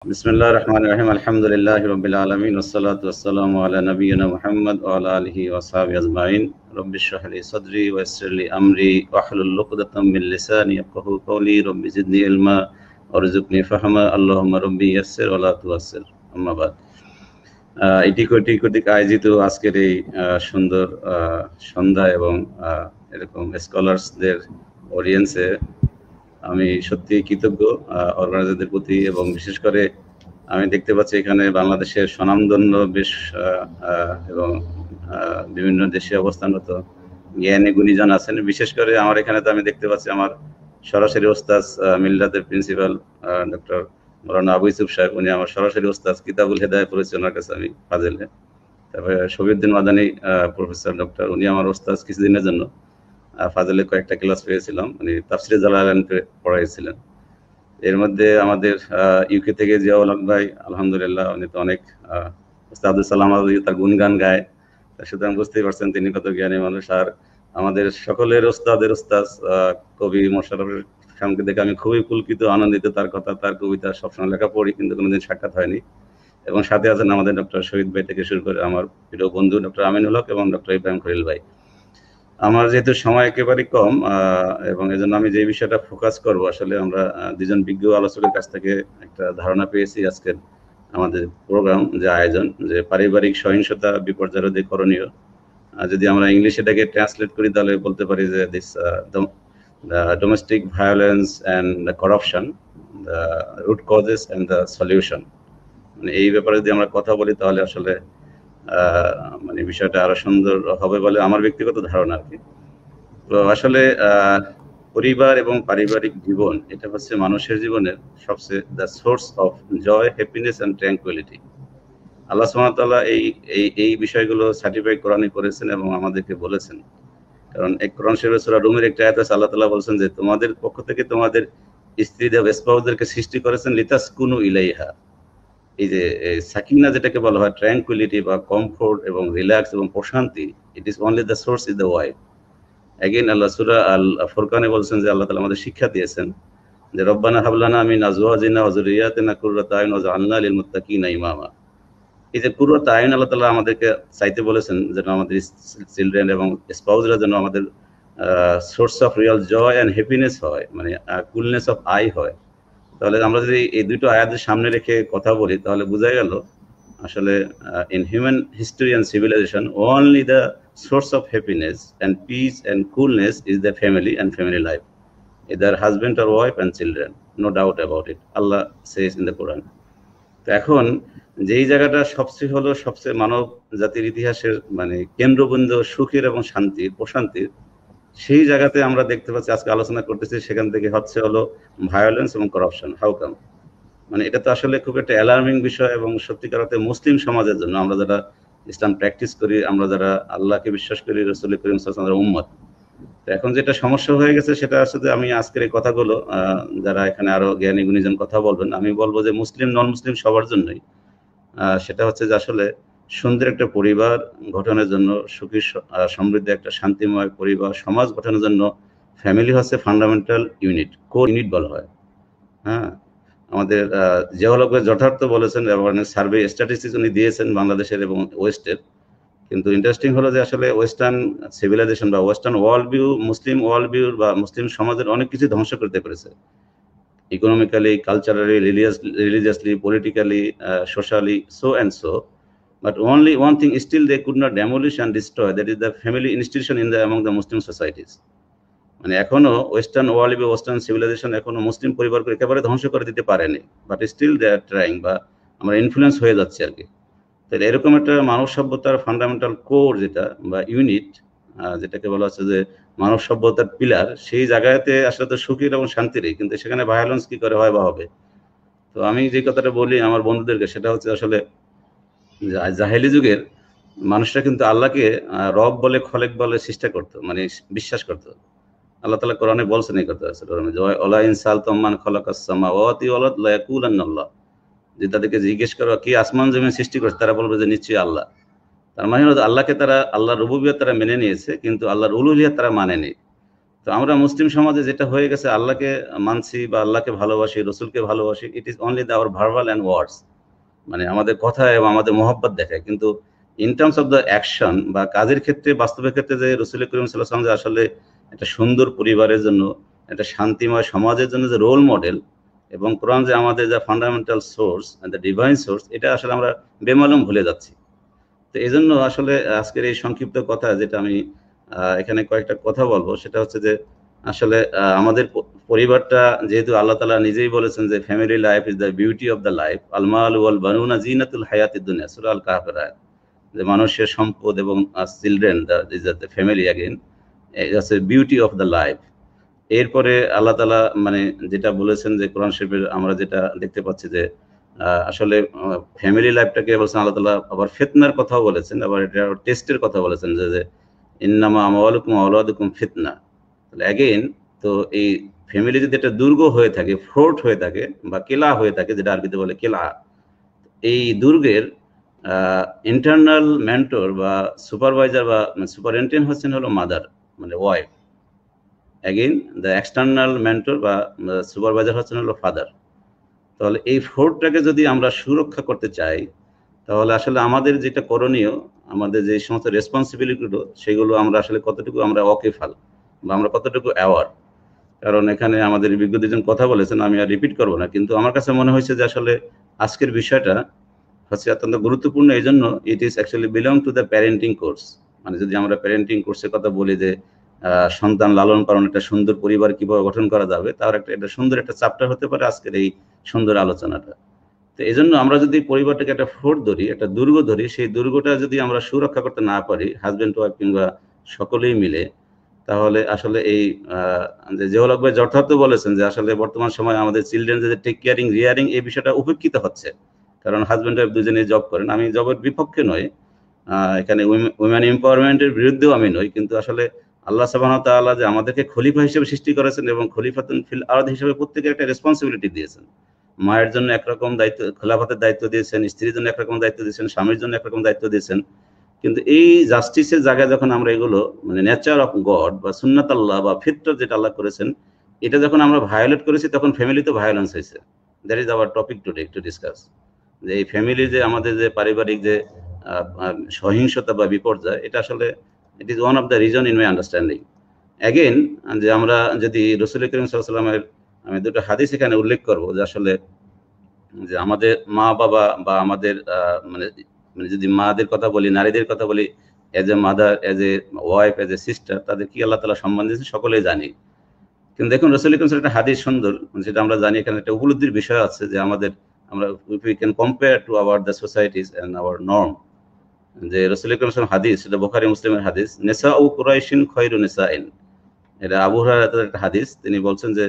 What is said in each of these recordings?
বিসমিল্লাহির রহমানির রহিম। আলহামদুলিল্লাহি রাব্বিল আলামিন ওয়াসসালাতু ওয়াসসালামু আলা নাবিয়িনা মুহাম্মদ ওয়া আলা আলিহি ওয়া সাহবিহি আজমাইন। রব্বি ইশরাহ লি সাদরি ওয়া ইয়াসসির লি আমরি ওয়াহলুল উকদাতাম মিন লিসানি ইয়াফকাহু কওলি। রব্বি জিদনি ইলমা ওয়ারযুকনি ফাহমা। আল্লাহুম্মা রব্বি ইয়াসসির ওয়া লা তুয়াসসির। আম্মা বাদ। এটি কর্তৃক আয়োজিত আজকের এই সুন্দর সন্ধ্যা এবং এরকম স্কলারসদের অডিয়েন্সে আমি সত্যি কৃতজ্ঞ অর্গানাইজারদের প্রতি, এবং বিশেষ করে আমি দেখতে পাচ্ছি এখানে বাংলাদেশের স্বনামধন্য বেশ এবং বিভিন্ন দেশে অবস্থানরত জ্ঞানী গুণীজন আছেন। বিশেষ করে আমার এখানে তো আমি দেখতে পাচ্ছি আমার সরাসরি ওস্তাদ মিল্লাতের প্রিন্সিপাল ডক্টর মৌলানা আবু ইউসুফ সাহেব, উনি আমার সরাসরি ওস্তাদ, কিতাবুল হেদায়া পড়েছি ওনার কাছে আমি ফাজেলে। তারপরে শফিউদ্দিন মাদানী প্রফেসর ডক্টর, উনি আমার ওস্তাদ কিছুদিনের জন্য ফাজেলে কয়েকটা ক্লাস পেয়েছিলাম, উনি তাফসিরে জালালাইন পড়াইছিলেন। এর মধ্যে আমাদের ইউকে থেকে জিয়াউল হক ভাই, আলহামদুলিল্লাহ উনি তো অনেক আব্দুল সালাম তার গুণগান গায়, সুতরাং বুঝতেই পারছেন তিনি কত জ্ঞানী মানুষ। আর আমাদের সকলের ওস্তাদের ওস্তাদ কবি মোশাররফের সামনে দেখে আমি খুবই পুলকিত, আনন্দিত। তার কথা, তার কবিতা সবসময় লেখা পড়ি, কিন্তু কোনোদিন সাক্ষাৎ হয়নি। এবং সাথে আছেন আমাদের ডক্টর শহীদ ভাই থেকে শুরু করে আমার প্রিয় বন্ধু ডক্টর আমিনুল হক এবং ডক্টর ইব্রাহিম খলিল ভাই। আমার যেহেতু সময় একেবারেই কম, এবং এজন্য আমি যে বিষয়টা ফোকাস করব, আসলে আমরা দুজন বিজ্ঞ আলোচকের কাছ থেকে একটা ধারণা পেয়েছি আজকের আমাদের প্রোগ্রাম যে আয়োজন, যে পারিবারিক সহিংসতা বিপর্যয় রোধে করণীয়। যদি আমরা ইংলিশে এটাকে ট্রান্সলেট করি তাহলে বলতে পারি যে this domestic violence and the corruption, the root causes and the solution. মানে এই ব্যাপারে যদি আমরা কথা বলি তাহলে আসলে মানে বিষয়টা আরো সুন্দর হবে বলে আমার ব্যক্তিগত ধারণা আর কি। তো আসলে পরিবার এবং পারিবারিক জীবন, এটা হচ্ছে মানুষের জীবনের সবচেয়ে the source of joy, happiness and tranquility. Allah সুবহানাহু ওয়া তাআলা এই বিষয়গুলো সার্টিফাই কোরআনে করেছেন এবং আমাদেরকে বলেছেন। কারণ এক কোরআন শরীফের সূরা রুমের একটা আয়াত আছে, আল্লাহ তাআলা বলেছেন যে তোমাদের পক্ষ থেকে তোমাদের স্ত্রীদের স্পাউসদেরকে সৃষ্টি করেছেন লিতাসকুনু ইলাইহা। এই যে সাকিনা যেটাকে বলা হয় ট্র্যাঙ্কুইলিটি বা কমফোর্ট এবং রিল্যাক্স এবং প্রশান্তি, it is only the source is the wife. Again Allah সূরা আল ফুরকানে বলছেন যে আল্লাহ তাআলা আমাদের শিক্ষা দিয়েছেন যে রব্বানা হাবলানা মিন আজওয়াজিনা ওয়া যুররিয়াতিনা কুররাতা আয়ুন ওয়াজআলনা লিল মুত্তাকিনা ইমামা। এই যে কুররাতা আয়ুন আল্লাহ তাআলা আমাদেরকে চাইতে বলেছেন যেন আমাদের চিলড্রেন এবং স্পাউসরা যেন আমাদের source of real joy and happiness হয়, মানে কুলনেস অফ আই হয়। তাহলে আমরা যদি এই দুটো আয়াতের সামনে রেখে কথা বলি তাহলে বোঝা গেল আসলে in human history and civilization only the source of happiness and peace and coolness is the family and family life, either husband or wife and children, no doubt about it, Allah says in the Quran. তো এখন যেই জায়গাটা সবচেয়ে মানব জাতির ইতিহাসের মানে কেন্দ্রবিন্দু সুখের এবং শান্তির প্রশান্তির, সেই জায়গাতে আমরা দেখতে পাচ্ছি আজকে আলোচনা করতেছি, সেখান থেকে হলো ভায়োলেন্স এবং করাপশন। How come? মানে এটা তো আসলে খুব একটা অ্যালার্মিং বিষয়, এবং সত্যিকার অর্থে মুসলিম সমাজের জন্য, আমরা যারা ইসলাম প্র্যাকটিস করি, আমরা যারা আল্লাহকে বিশ্বাস করি, রাসূল করিম সাল্লাল্লাহু আলাইহি ওয়াসাল্লামের উম্মত, তো এখন যেটা সমস্যা হয়ে গেছে সেটা আসলে আমি আজকের এই কথাগুলো যারা এখানে আরো জ্ঞানী গুণীজন কথা বলবেন, আমি বলবো যে মুসলিম নন মুসলিম সবার জন্যই সেটা হচ্ছে যে আসলে সুন্দর একটা পরিবার গঠনের জন্য, সুখী সমৃদ্ধ একটা শান্তিময় পরিবার সমাজ গঠনের জন্য ফ্যামিলি হচ্ছে ফান্ডামেন্টাল ইউনিট, কোর ইউনিট বলা হয়। হ্যাঁ, আমাদের জিয়াউল হক যথার্থ বলেছেন এবং সার্ভে স্ট্যাটিস্টিক্স উনি দিয়েছেন বাংলাদেশের এবং ওয়েস্টের। কিন্তু ইন্টারেস্টিং হলো যে আসলে ওয়েস্টার্ন সিভিলাইজেশন বা ওয়েস্টার্ন ওয়ার্ল্ড ভিউ, মুসলিম ওয়ার্ল্ড ভিউ বা মুসলিম সমাজের অনেক কিছু ধ্বংস করতে পেরেছে, economically, culturally, religiously, politically, socially, so and so. But only one thing still they could not demolish and destroy, that is the family institution in the among the Muslim societies. মানে এখনো western world বা western civilization এখনো Muslim পরিবারকে একেবারে ধ্বংস করে দিতে পারেনি, but still they are trying, বা আমরা ইনফ্লুয়েন্স হয়ে যাচ্ছে আর কি। তাহলে এরকম একটা মানব সভ্যতার ফান্ডামেন্টাল কোর যেটা বা ইউনিট, যেটাকে বলা হচ্ছে যে মানব সভ্যতার পিলার, সেই জায়গাতে আসলে তো সুখীর এবং শান্তিরই, কিন্তু সেখানে ভায়োলেন্স কি করে হয় বা হবে। তো আমি যে কথাটা বলি আমার বন্ধুদেরকে, সেটা হচ্ছে আসলে জাহেলি যুগের মানুষরা কিন্তু আল্লাহকে রব বলে, খলেক বলে চেষ্টা করতো, মানে বিশ্বাস করতো। আল্লাহ তাআলা কোরআনে বলছেন এই কথা, ওয়ালা ইন সালতুম মান খালাকাস সামাওয়াতি ওয়াল আরদ লা ইয়াকুলান্না আল্লাহ। যে তাদেরকে জিজ্ঞেস করো কি আসমান জমিন সৃষ্টি করেছে, তারা বলবে যে নিশ্চয়ই আল্লাহ। তার মানে হলো আল্লাহকে তারা, আল্লাহর রুবুবিয়ত তারা মেনে নিয়েছে, কিন্তু আল্লাহর উলুহিয়ত তারা মানেনি। তো আমরা মুসলিম সমাজে যেটা হয়ে গেছে, আল্লাহকে মানছি বা আল্লাহকে ভালোবাসি, রসুলকে ভালোবাসি, it is only the our verbal and words, মানে আমাদের কথা এবং আমাদের মহব্বত দেখায়। কিন্তু in terms of the action বা কাজের ক্ষেত্রে, বাস্তবের ক্ষেত্রে যে রসুল করিম সাল্লাল্লাহু আলাইহি ওয়াসাল্লাম যে আসলে একটা সুন্দর পরিবারের জন্য, একটা শান্তিময় সমাজের জন্য যে রোল মডেল, এবং কোরআন যে আমাদের যা fundamental source, the divine source, এটা আসলে আমরা বেমালুম ভুলে যাচ্ছি। তো এই জন্য আসলে আজকের এই সংক্ষিপ্ত কথা, যেটা আমি এখানে কয়েকটা কথা বলবো, সেটা হচ্ছে যে আসলে আমাদের পরিবারটা, যেহেতু আল্লাহ তাআলা নিজেই বলেছেন যে family life is the beauty of the life, আল মাল ওয়াল বানুনা জিনাতুল হায়াতিদ দুনিয়া, সূরা আল কাহফের আয়াত, যে মানুষের সম্পদ এবং children, the family again it's beauty of the life. এরপরে আল্লাহ তাআলা মানে যেটা বলেছেন যে কোরআন শরীফের আমরা যেটা দেখতে পাচ্ছি যে আসলে ফ্যামিলি লাইফটাকে বলছেন আল্লাহ তাআলা, আবার ফিতনার কথাও বলেছেন, আবার এটা টেস্টের কথা বলেছেন যে ইন্নামা আমওয়ালুকুম ওয়া আওলাদুকুম ফিতনা। তাহলে অ্যাগেইন, তো এই ফ্যামিলি যদি একটা দুর্গ হয়ে থাকে, ফোর্ট হয়ে থাকে বা কিলা হয়ে থাকে, যেটা আরবিতে বলে কিলা, এই দুর্গের ইন্টারনাল মেন্টর বা সুপারভাইজার বা সুপারিনটেন্ডেন্ট হচ্ছেন হলো মাদার, মানে wife. Again the external mentor বা সুপারভাইজার হচ্ছেন হলো ফাদার। তাহলে এই ফোর্টটাকে যদি আমরা সুরক্ষা করতে চাই, তাহলে আসলে আমাদের যেটা করণীয়, আমাদের যে সমস্ত রেসপন্সিবিলিটিগুলো, সেগুলো আমরা আসলে কতটুকু আমরা ওয়াকিফাল বা আমরা কতটুকু অ্যাওয়ার। কারণ এখানে আমাদের বিজ্ঞ দুজন কথা বলেছেন, আমি আর রিপিট করবো না, কিন্তু আমার কাছে মনে হয়েছে যে আসলে আজকের বিষয়টা হচ্ছে অত্যন্ত গুরুত্বপূর্ণ। এই জন্য it is actually belong to the parenting course. মানে যদি আমরা প্যারেন্টিং কোর্সের কথা বলি যে সন্তান লালন পালন, একটা সুন্দর পরিবার কিভাবে গঠন করা যাবে, তার একটা সুন্দর একটা চ্যাপ্টার হতে পারে আজকের এই সুন্দর আলোচনাটা। তো এই জন্য আমরা যদি পরিবারটাকে একটা ফোর্ট ধরি, একটা দুর্গ ধরি, সেই দুর্গটা যদি আমরা সুরক্ষা করতে না পারি, হাজব্যান্ড ওয়াইফ কিংবা সকলেই মিলে, তাহলে আসলে এই যে জিওলগ ভাই যথার্থ বলেছেন যে আসলে বর্তমান সময়ে আমাদের চিলড্রেন যে টেক কেয়ারিং, রিয়ারিং, এই বিষয়টা উপেক্ষিত হচ্ছে। কারণ হাজব্যান্ড ওয়াইফ দুজনেই জব করেন। আমি জবের বিপক্ষে নই, এখানে উইমেন এম্পাওয়ারমেন্টের বিরুদ্ধেও আমি নই, কিন্তু আসলে আল্লাহ সুবহানাহু ওয়া তাআলা যে আমাদেরকে খলিফা হিসেবে সৃষ্টি করেছেন এবং খলিফাতুন ফিল আরদ হিসেবে প্রত্যেকের একটা রেসপন্সিবিলিটি দিয়েছেন। মায়ের জন্য একরকম দায়িত্ব, খেলাফতের দায়িত্ব দিয়েছেন, স্ত্রীর জন্য একরকম দায়িত্ব দিয়েছেন, স্বামীর জন্য একরকম দায়িত্ব দিয়েছেন। কিন্তু এই জাস্টিসের জায়গায় যখন আমরা এগুলো, মানে নেচার অফ গড বা সুন্নাত আল্লাহ বা ফিতরত যেটা আল্লাহ করেছেন, এটা যখন আমরা ভায়োলেট করেছি, তখন ফ্যামিলিতে ভায়োলেন্স হয়েছে। That is our topic today to discuss. যে এই ফ্যামিলি যে আমাদের যে পারিবারিক যে সহিংসতা বা বিপর্যয়, এটা আসলে it is one of the reason in my understanding. Again, যে আমরা যদি রসুল করিম সাল্লাল্লাহু আলাইহি ওয়াসাল্লামের, আমি দুটো হাদিস এখানে উল্লেখ করবো, যে আসলে যে আমাদের মা বাবা বা আমাদের মানে মানে যদি মাদের কথা বলি, নারীদের কথা বলি, as a mother, as a wife, as a sister, তাদের কি আল্লাহ তাআলা সম্মান দিয়েছে সকলেই জানি। কিন্তু দেখুন রসুল করিম একটা হাদিস সুন্দর, যেটা আমরা জানি, এখানে একটা উপলব্ধির বিষয় আছে যে আমাদের, আমরা we can compare to our the societies and our norm. যে রসুল করিম হাদিস, সেটা বুখারী মুসলিমের হাদিস, নিসাউ কুরাইশিন খায়রু নিসাইন, এটা আবু হুরায়রার একটা হাদিস। তিনি বলছেন যে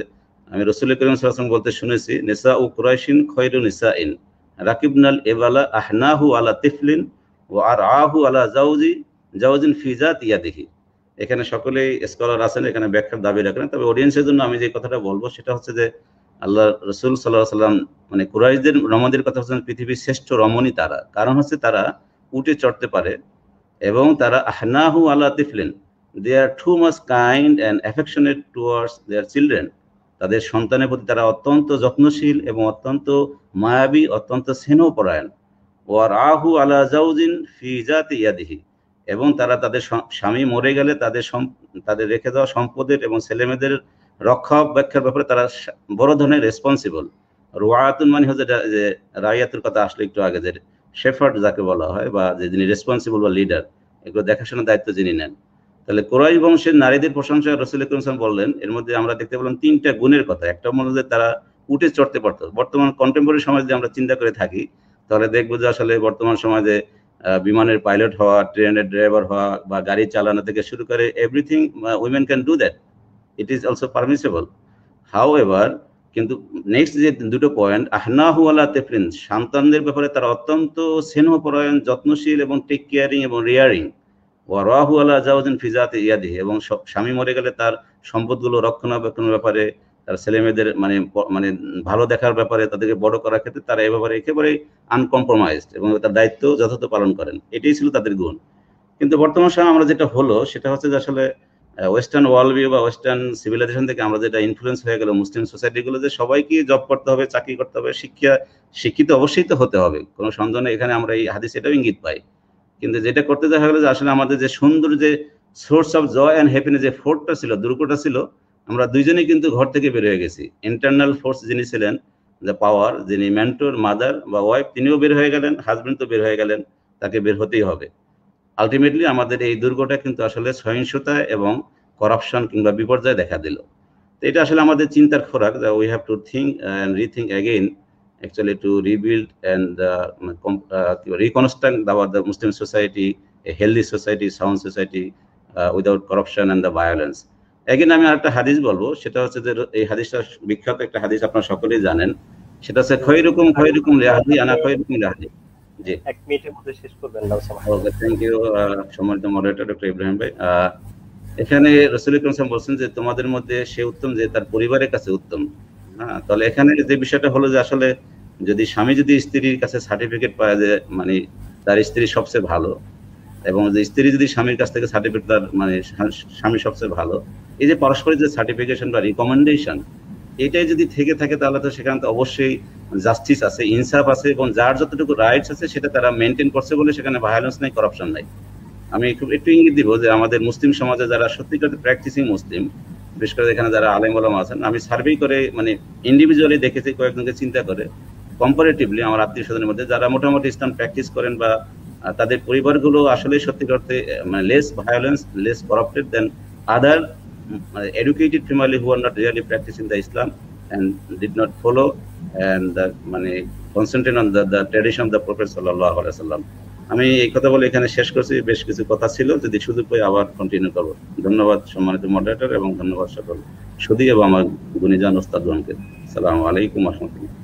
আমি রসুল করিম সাল্লাল্লাহু আলাইহি ওয়াসাল্লাম বলতে শুনেছি, নিসাউ কুরাইশিন খায়রু নিসাইন রাকিবনাল ইবালা আহনাহু আলা তিফলিন ওয়া আরআহু আলা জাওজিন ফি জাতি ইয়াদিহি। এখানে সকলেই স্কলার আছেন, এখানে ব্যাখ্যার দাবি রাখেন। তবে অডিয়েন্সের জন্য আমি যে কথাটা বলবো, সেটা হচ্ছে যে আল্লাহ রসুল সাল্লাল্লাহু আলাইহি ওয়াসাল্লাম মানে কুরাইশদের রমণীদের কথা হচ্ছেন পৃথিবীর শ্রেষ্ঠ রমণী তারা। কারণ হচ্ছে তারা উটে চড়তে পারে এবং তারা আহনাহু আলা তিফলিন, they are too much kind and affectionate towards their children. তাদের সন্তানের প্রতি তারা অত্যন্ত যত্নশীল এবং অত্যন্ত মায়াবী, অত্যন্ত স্নেহপরায়ণ। ওয়ার আহু আলা জাউজিন ফি জাতি ইয়াদিহি, এবং তারা তাদের স্বামী মরে গেলে তাদের রেখে দেওয়া সম্পদের এবং ছেলেমেয়েদের রক্ষাবেক্ষার ব্যাপারে তারা বড় ধরনের রেসপন্সিবল। রুয়াতুন মানে হচ্ছে যে রাইয়াতুর কথা আসলে একটু আগে, যে শেফার্ড যাকে বলা হয়, বা যে যিনি রেসপন্সিবল বা লিডার, এগুলো দেখাশোনার দায়িত্ব যিনি নেন। তাহলে কুরাইশ বংশের নারীদের প্রশংসা রাসূল করিম সাল্লাল্লাহু আলাইহি ওয়াসাল্লাম বললেন। এর মধ্যে আমরা দেখতে পেলাম তিনটা গুণের কথা। একটা মনে যে তারা উটে চড়তে পারতো। বর্তমান কন্টেম্পোরারি সমাজে যদি আমরা চিন্তা করে থাকি, তাহলে দেখবো যে আসলে বর্তমান সমাজে বিমানের পাইলট হওয়া, ট্রেনের ড্রাইভার হওয়া, বা গাড়ি চালানো থেকে শুরু করে everything women can do that, it is also permissible. However, কিন্তু নেক্সট যে দুটো পয়েন্ট, আহনাহু আলা তিফলিন, সন্তানদের ব্যাপারে তারা অত্যন্ত স্নেহপরায়ণ, যত্নশীল এবং টেক কেয়ারিং এবং রিয়ারিং। ওয়ারাহু আলা জাওজিন ফি জাতি ইয়াদিহি, এবং স্বামী মরে গেলে তার সম্পদগুলো রক্ষণাবেক্ষণের ব্যাপারে, তার ছেলেমেয়েদের মানে মানে ভালো দেখার ব্যাপারে, তাদেরকে বড় করার ক্ষেত্রে তারা এ ব্যাপারে একেবারে আনকম্প্রোমাইজড এবং তার দায়িত্ব যথাযথ পালন করেন। এটাই ছিল তাদের গুণ। কিন্তু বর্তমান সময়ে আমরা যেটা হলো, সেটা হচ্ছে যে আসলে ওয়েস্টার্ন ওয়ার্ল্ড ভিউ বা ওয়েস্টার্ন সিভিলাইজেশন থেকে আমরা যেটা ইনফ্লুয়েন্স হয়ে গেল মুসলিম সোসাইটিগুলো, যে সবাইকে জব করতে হবে, চাকরি করতে হবে, শিক্ষিত অবশ্যই তো হতে হবে, কোনো সন্দেহ নেই। এখানে আমরা এই হাদিস এটাও ইঙ্গিত পাই। কিন্তু যেটা করতে দেখা গেলো যে আসলে আমাদের যে সুন্দর যে source of joy and happiness যে ফোর্সটা ছিল, দুর্গটা ছিল, আমরা দুইজনেই কিন্তু ঘর থেকে বের হয়ে গেছি। ইন্টারনাল ফোর্স যিনি ছিলেন, দ্য পাওয়ার, যিনি মেন্টর, মাদার বা ওয়াইফ, তিনিও বের হয়ে গেলেন, হাজবেন্ড তো বের হয়ে গেলেন, তাকে বের হতেই হবে। আলটিমেটলি আমাদের এই দুর্গটা কিন্তু আসলে সহিংসতা এবং করাপশন কিংবা বিপর্যয় দেখা দিল। তো এটা আসলে আমাদের চিন্তার খোরাক, we have to think and rethink again actually to rebuild and reconstruct the Muslim society, a healthy society, sound society, without corruption and the violence. Again আমি আরেকটা হাদিস বলবো, সেটা হচ্ছে যে এই হাদিসটা বিখ্যাত একটা হাদিস, আপনারা সকলেই জানেন। সেটা হচ্ছে খয়রুকুম লিআহলি আনা খয়রুকুম লিআহলি। জি, এক মিনিটের মধ্যে শেষ করবেন না। ওকে, থ্যাংক ইউ সম্মানিত মডারেটর ডক্টর ইব্রাহিম ভাই। এখানে রাসূল আকরাম সাল্লাল্লাহু আলাইহি ওয়াসাল্লাম বলছেন যে তোমাদের মধ্যে সে উত্তম যে তার পরিবারের কাছে উত্তম। হ্যাঁ, তাহলে এখানে যে বিষয়টা হলো যে আসলে যদি স্বামী যদি স্ত্রীর কাছে সার্টিফিকেট পায় যে মানে তার স্ত্রী সবচেয়ে ভালো, এবং যে স্ত্রী যদি স্বামীর কাছ থেকে সার্টিফিকেট তার মানে স্বামী সবচেয়ে ভালো, এই যে পারস্পরিক যে সার্টিফিকেশন বা রিকমেন্ডেশন, এটাই যদি থেকে থাকে তাহলে তো সেখানে তো অবশ্যই জাস্টিস আছে, ইনসাফ আছে, এবং যার যতটুকু রাইটস আছে সেটা তারা মেনটেন করছে বলে সেখানে ভায়োলেন্স নাই, করাপশন নাই। আমি একটু ইঙ্গিত দিব যে আমাদের মুসলিম সমাজে যারা সত্যিকার প্র্যাকটিসিং মুসলিম, বিশেষ করে এখানে যারা আলেম ওলামা আছেন, আমি সার্ভে করে মানে ইন্ডিভিজুয়ালি দেখেছি, কয়েকজনকে চিন্তা করে কম্পারেটিভলি আমার আত্মীয় স্বজনের মধ্যে যারা মোটামুটি ইসলাম প্র্যাকটিস করেন বা তাদের পরিবারগুলো আসলে সত্যিকার অর্থে মানে less violence, less corrupted than other educated family who are not really practicing the Islam and did not follow and মানে concentrate on the tradition of the Prophet sallallahu alaihi wasallam. আমি এই কথা বলে এখানে শেষ করছি। বেশ কিছু কথা ছিল, যদি সুযোগ পাই আবার কন্টিনিউ করব। ধন্যবাদ সম্মানিত মডারেটর এবং ধন্যবাদ সকল সুধী এবং আমার গুণীজন ওস্তাদগণকে। আসসালামু আলাইকুম ওয়া রাহমাতুল্লাহ।